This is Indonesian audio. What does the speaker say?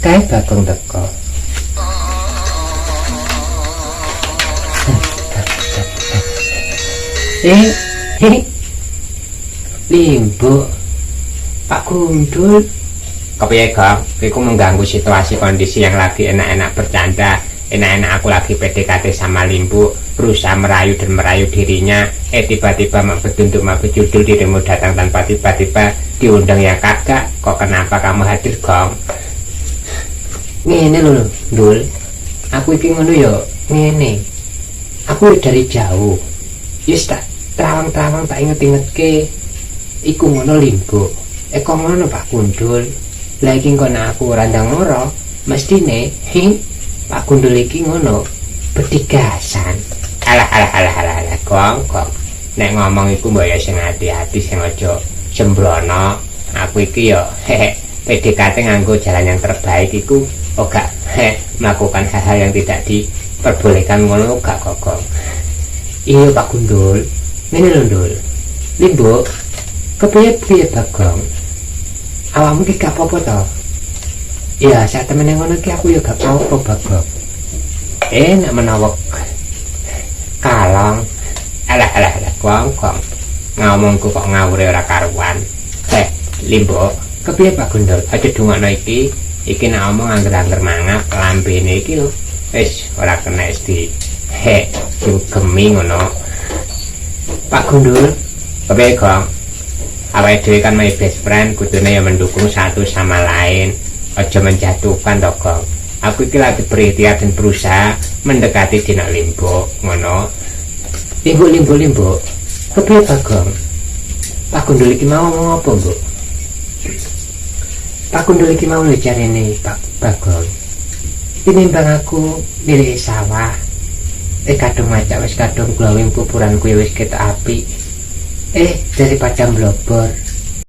kae Bagong teko. Limbo Pak Gundul, kepiye Gong? Iku mengganggu situasi kondisi yang lagi enak-enak bercanda. Enak-enak aku lagi PDKT sama Limbu, berusaha merayu dan merayu dirinya. Tiba-tiba mak berjudul dirimu datang tanpa tiba-tiba diundang ya kagak. Kok kenapa kamu hadir Gong? Ngene lho Dul, aku iki ngono ya ngene. Aku dari jauh wis tak terawang-terawang tak inget-ingetke iku ngono Limbu. Kok ngono Pak Gundul? Lah iki kok aku ora ndang ngoro, mestine Pak Gundul iki ngono bedigasan. Alah Gong. Nek ngomong iku mbok ya sing hati-hati, sing aja sembrono. Aku iki ya PDKT nganggo jalan yang terbaik iku gak melakukan hal-hal yang tidak diperbolehkan ngono gak Gong. Iya Pak Gundul, ngene lho Ndul. Limbo, kepiye Bagong? Awakmu ki gak apa-apa to? Iya, saat temen ngono ki aku ya gak apa-apa Bagong. Nek menawa kalong. Alah Gong. Ngomongku kok ngawure ora karuan. Limbo, kepiye Pak Gundul? Aja dungokno iki. Iki nek omong angger-angger mangap lambene iki lho. Wis ora kena di gemi ngono. Pak Gundul, kepiye Gong? Awake dhewe kan my best friend, kudune ya mendukung satu sama lain. Aja menjatuhkan to Gong. Aku iki lagi berikhtiar dan berusaha mendekati Dina Limbo ngono. Limbo. Kepiye Bagong? Pak Gundul iki mau ngomong apa, Mbok? Pak Gundul iki mau lho jarene Pak Bagong. Tinimbang aku milih sawah, kadung macak wis kadung glowing kuburan kuwi wis ketok apik. Daripada mblobor